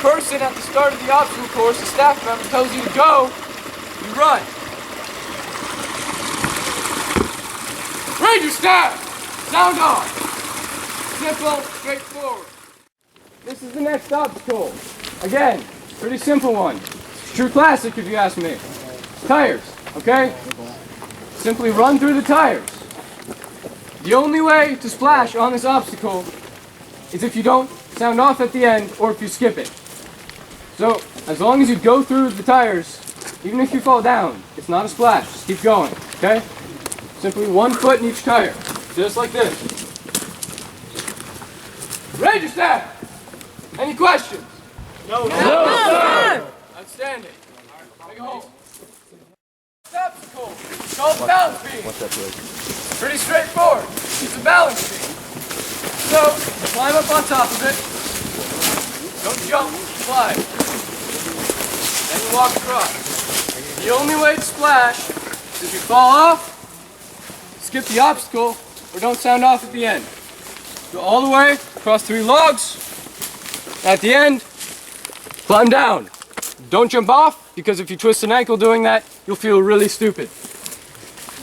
person at the start of the obstacle course, the staff member, tells you to go, you run. Raise your staff! Sound off! Simple, straightforward. This is the next obstacle. Again, pretty simple one. It's a true classic if you ask me. Tires, okay? Simply run through the tires. The only way to splash on this obstacle is if you don't sound off at the end or if you skip it. So, as long as you go through the tires, even if you fall down, it's not a splash. Just keep going, okay? Simply 1 foot in each tire, just like this. Raise your staff! Any questions? No, sir! Outstanding. Make a hole. Obstacle. It's called the balance beam. What's that, George? Pretty straightforward. It's a balance beam. So, climb up on top of it. Don't jump, slide. Then you walk across. The only way to splash is if you fall off, skip the obstacle, or don't sound off at the end. Go all the way across 3 logs. At the end, climb down. Don't jump off, because if you twist an ankle doing that, you'll feel really stupid.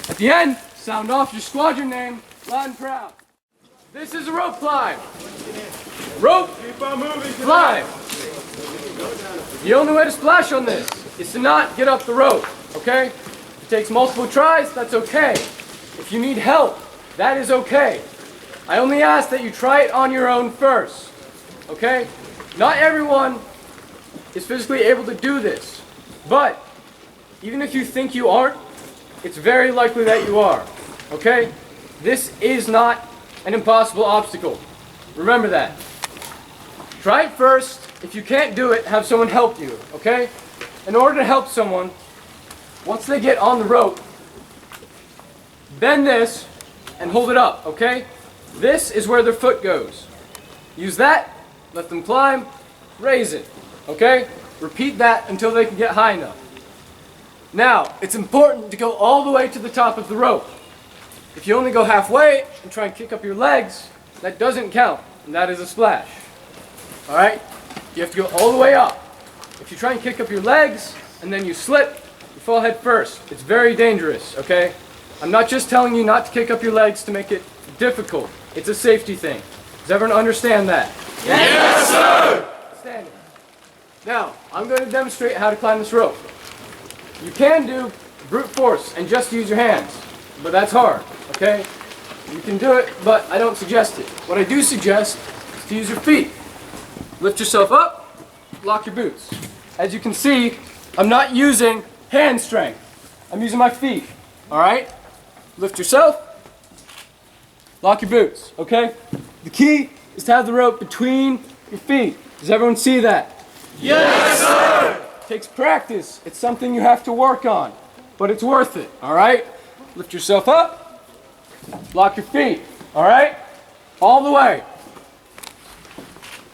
At the end, sound off your squadron name, loud and proud. This is a rope climb. Rope climb. The only way to splash on this is to not get up the rope, okay? If it takes multiple tries, that's okay. If you need help, that is okay. I only ask that you try it on your own first, okay? Not everyone is physically able to do this, but even if you think you aren't, it's very likely that you are, okay? This is not an impossible obstacle. Remember that. Try it first. If you can't do it, have someone help you, okay? In order to help someone, once they get on the rope, bend this and hold it up, okay? This is where their foot goes. Use that, let them climb, raise it, okay? Repeat that until they can get high enough. Now, it's important to go all the way to the top of the rope. If you only go halfway and try and kick up your legs, that doesn't count, and that is a splash. Alright? You have to go all the way up. If you try and kick up your legs, and then you slip, you fall head first. It's very dangerous, okay? I'm not just telling you not to kick up your legs to make it difficult. It's a safety thing. Does everyone understand that? Yes, sir! Standing. Now, I'm going to demonstrate how to climb this rope. You can do brute force and just use your hands, but that's hard, okay? You can do it, but I don't suggest it. What I do suggest is to use your feet. Lift yourself up, lock your boots. As you can see, I'm not using hand strength. I'm using my feet, all right? Lift yourself, lock your boots, okay? The key is to have the rope between your feet. Does everyone see that? Yes, sir! It takes practice. It's something you have to work on, but it's worth it, all right? Lift yourself up, lock your feet, all right? All the way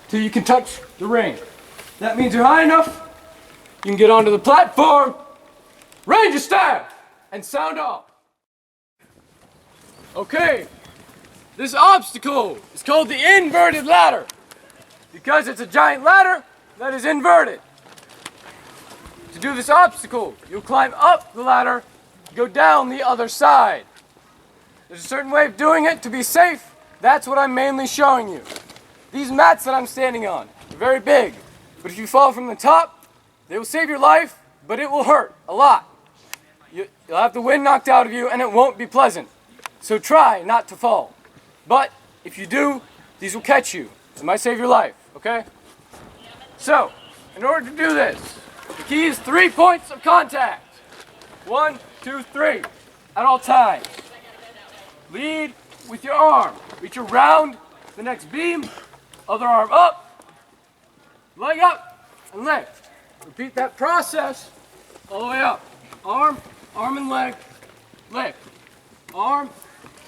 till you can touch the ring. That means you're high enough, you can get onto the platform, raise your staff, and sound off. Okay, this obstacle is called the inverted ladder because it's a giant ladder that is inverted. To do this obstacle, you'll climb up the ladder, go down the other side. There's a certain way of doing it to be safe. That's what I'm mainly showing you. These mats that I'm standing on are very big, but if you fall from the top, they will save your life, but it will hurt a lot. You'll have the wind knocked out of you and it won't be pleasant. So try not to fall. But if you do, these will catch you. It might save your life, okay? So, in order to do this, the key is 3 points of contact. 1, 2, 3, at all times. Lead with your arm. Reach around the next beam. Other arm up. Leg up and lift. Repeat that process all the way up. Arm, arm and leg, lift. Arm,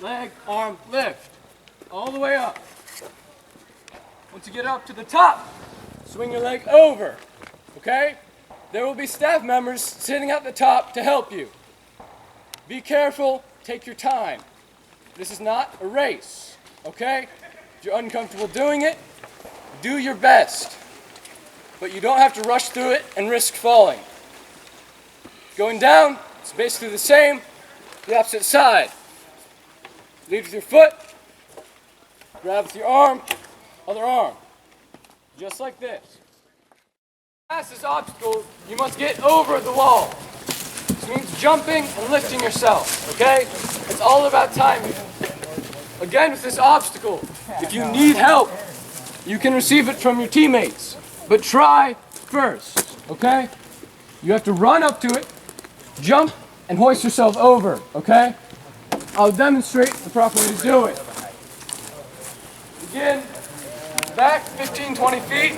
leg, arm, lift. All the way up. Once you get up to the top, swing your leg over, okay? There will be staff members sitting at the top to help you. Be careful, take your time. This is not a race, okay? If you're uncomfortable doing it, do your best. but you don't have to rush through it and risk falling. Going down, it's basically the same, the opposite side. Lead with your foot, grab with your arm, other arm. Just like this. To pass this obstacle, you must get over the wall. This means jumping and lifting yourself, okay? It's all about timing. Again, with this obstacle, if you need help, you can receive it from your teammates. But try first, okay? You have to run up to it, jump, and hoist yourself over, okay? I'll demonstrate the proper way to do it. Begin back 15, 20 feet,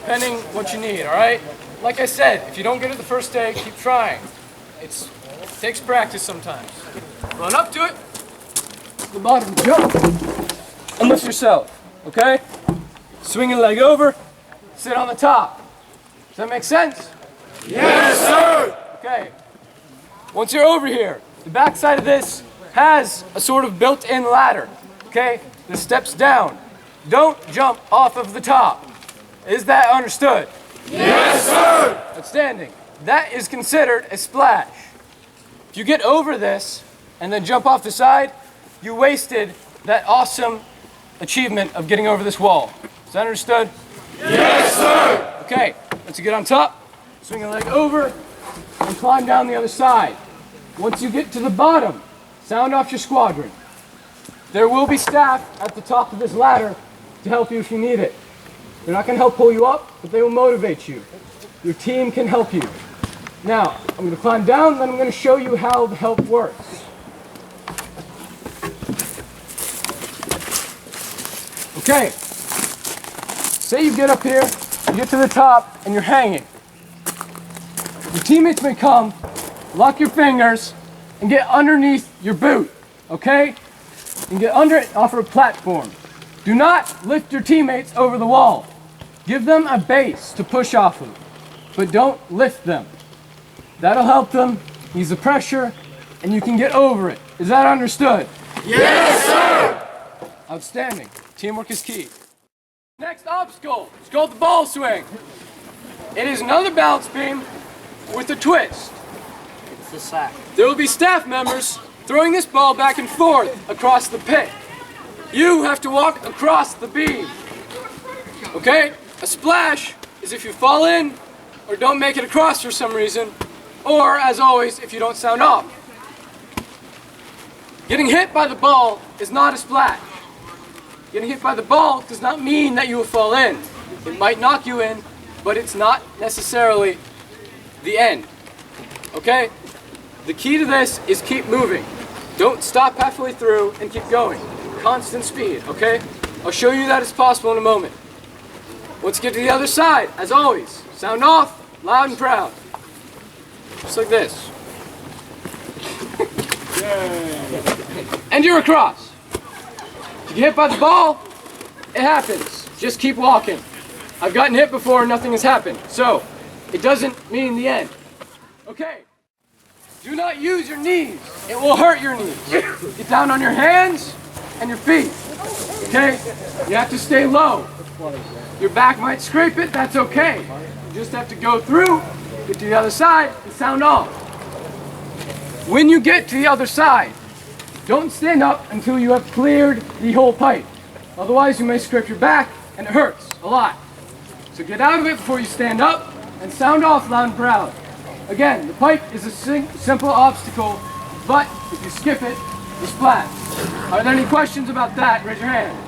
depending what you need, all right? Like I said, if you don't get it the first day, keep trying. It takes practice sometimes. Run up to it, the bottom, jump, and lift yourself, okay? Swing your leg over, sit on the top. Does that make sense? Yes, sir! Okay. Once you're over here, the back side of this has a sort of built-in ladder, okay? The steps down. Don't jump off of the top. Is that understood? Yes, sir! Outstanding. That is considered a splash. If you get over this and then jump off the side, you wasted that awesome achievement of getting over this wall. Is that understood? Yes, sir! Okay, once you get on top, swing your leg over and climb down the other side. Once you get to the bottom, sound off your squadron. There will be staff at the top of this ladder to help you if you need it. They're not going to help pull you up, but they will motivate you. Your team can help you. Now, I'm going to climb down, then I'm going to show you how the help works. Okay. Say you get up here, you get to the top, and you're hanging. Your teammates may come, lock your fingers, and get underneath your boot, okay? And get under it off of a platform. Do not lift your teammates over the wall. Give them a base to push off of, but don't lift them. That'll help them ease the pressure, and you can get over it. Is that understood? Yes, sir! Outstanding. Teamwork is key. Next obstacle is called the ball swing. It is another balance beam with a twist. It's the sack. There will be staff members throwing this ball back and forth across the pit. You have to walk across the beam. Okay? A splash is if you fall in or don't make it across for some reason, or, as always, if you don't sound off. Getting hit by the ball is not a splash. Getting hit by the ball does not mean that you will fall in. It might knock you in, but it's not necessarily the end. Okay? The key to this is keep moving. Don't stop halfway through and keep going. Constant speed, okay? I'll show you that it's possible in a moment. Let's get to the other side, as always. Sound off, loud and proud. Just like this. And you're across. If you get hit by the ball, it happens. Just keep walking. I've gotten hit before and nothing has happened. So, it doesn't mean the end. Okay. Do not use your knees. It will hurt your knees. Get down on your hands and your feet. Okay? You have to stay low. Your back might scrape it, that's okay. You just have to go through, get to the other side, and sound off. When you get to the other side, don't stand up until you have cleared the whole pipe. Otherwise, you may scrape your back, and it hurts a lot. So get out of it before you stand up, and sound off loud and proud. Again, the pipe is a simple obstacle, but if you skip it, you splash. Are there any questions about that? Raise your hand.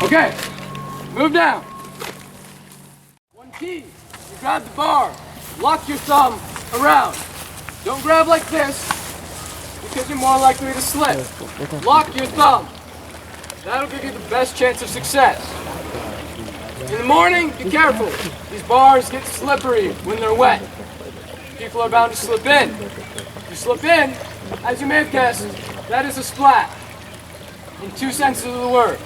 Okay, move down. One key, you grab the bar, lock your thumb around. Don't grab like this, because you're more likely to slip. Lock your thumb. That'll give you the best chance of success. In the morning, be careful. These bars get slippery when they're wet. People are bound to slip in. If you slip in, as you may have guessed, that is a splash. In two senses of the word.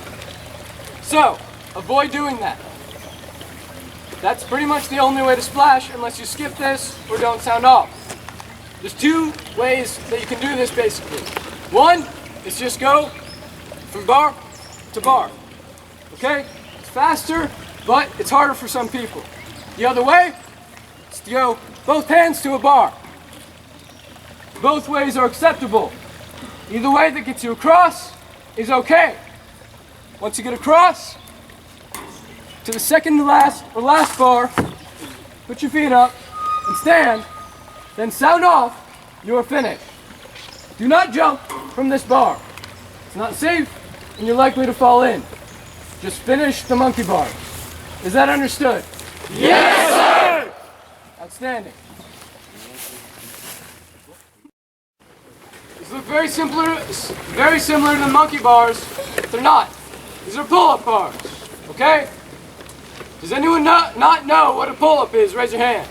So, avoid doing that. That's pretty much the only way to splash unless you skip this or don't sound off. There's two ways that you can do this basically. One is just go from bar to bar. Okay? It's faster, but it's harder for some people. The other way is to go both hands to a bar. Both ways are acceptable. Either way that gets you across is okay. Once you get across to the second to last or last bar, put your feet up and stand, then sound off, you are finished. Do not jump from this bar. It's not safe and you're likely to fall in. Just finish the monkey bars. Is that understood? Yes, sir! Outstanding. These look very similar to the monkey bars, but they're not. These are pull-up bars, okay? Does anyone not know what a pull-up is? Raise your hand.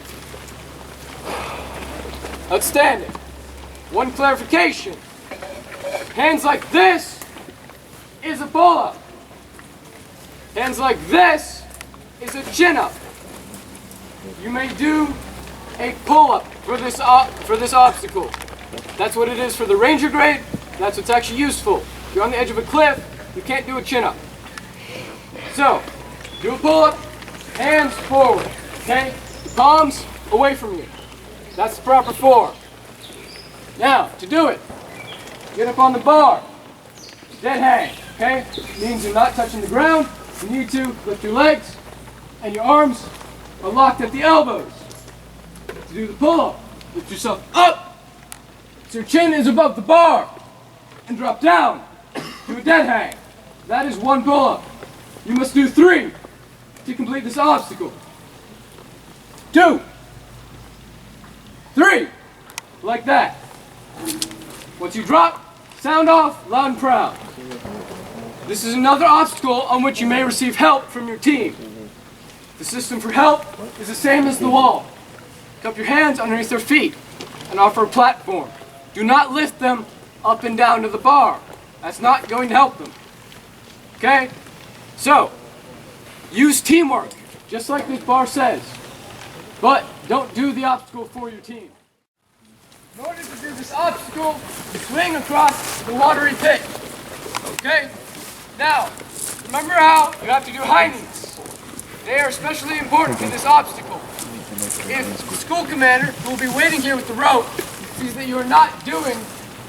Outstanding. One clarification. Hands like this is a pull-up. Hands like this is a chin-up. You may do a pull-up for this obstacle. That's what it is for the ranger grade. That's what's actually useful. If you're on the edge of a cliff, you can't do a chin-up. So, do a pull-up, hands forward, okay? The palms away from you. That's the proper form. Now, to do it, get up on the bar. Dead hang, okay? It means you're not touching the ground. You need to lift your legs, and your arms are locked at the elbows. To do the pull-up, lift yourself up, so your chin is above the bar, and drop down. Do a dead hang. That is one pull-up. You must do 3 to complete this obstacle. 2, 3, like that. Once you drop, sound off, loud and proud. This is another obstacle on which you may receive help from your team. The system for help is the same as the wall. Cup your hands underneath their feet and offer a platform. Do not lift them up and down to the bar. That's not going to help them. Okay? So, use teamwork, just like this bar says. But don't do the obstacle for your team. In order to do this obstacle, you swing across the watery pit. Okay? Now, remember how you have to do high knees. They are especially important for this obstacle. If the school commander, who will be waiting here with the rope, sees that you are not doing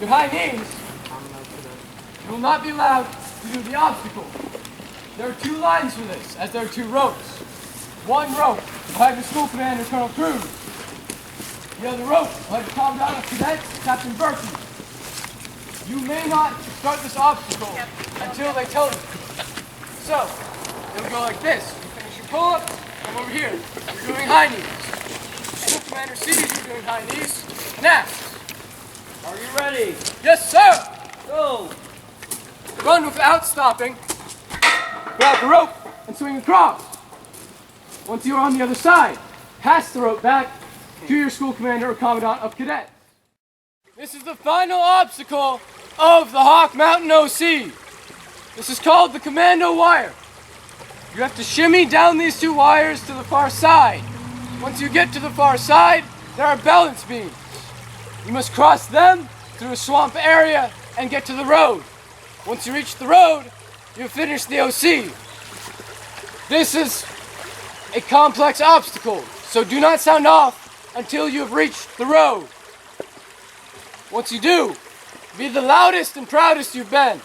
your high knees, you will not be allowed to do the obstacle. There are 2 lines for this, as there are 2 ropes. One rope will have the school commander, Colonel Cruz. The other rope will have the Commandant of Cadets, Captain Berkey. You may not start this obstacle until they tell you. So, it'll go like this. You finish your pull-up, come over here. You're doing high knees. The school commander sees you doing high knees and asks, Are you ready? yes, sir! Go! Run without stopping. Grab the rope and swing across. Once you are on the other side, pass the rope back to your school commander or commandant of cadets. This is the final obstacle of the Hawk Mountain OC. This is called the commando wire. You have to shimmy down these 2 wires to the far side. Once you get to the far side, there are balance beams. You must cross them through a swamp area and get to the road. Once you reach the road, you have finished the OC. This is a complex obstacle, so do not sound off until you have reached the road. Once you do, be the loudest and proudest you've been.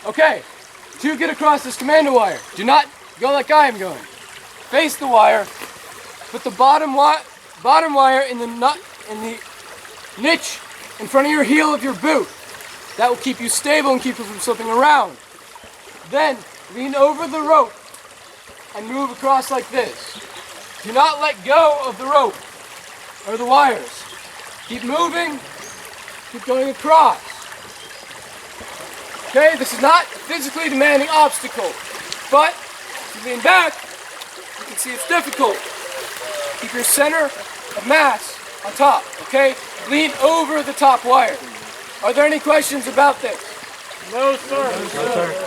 Okay, to get across this commando wire, do not go like I am going. Face the wire, put the bottom wire in the niche in front of your heel of your boot. That will keep you stable and keep you from slipping around. Then lean over the rope and move across like this. Do not let go of the rope or the wires. Keep moving, keep going across. Okay, this is not a physically demanding obstacle, but if you lean back, you can see it's difficult. Keep your center of mass on top, okay? Lean over the top wire. Are there any questions about this? No, sir. No, sir.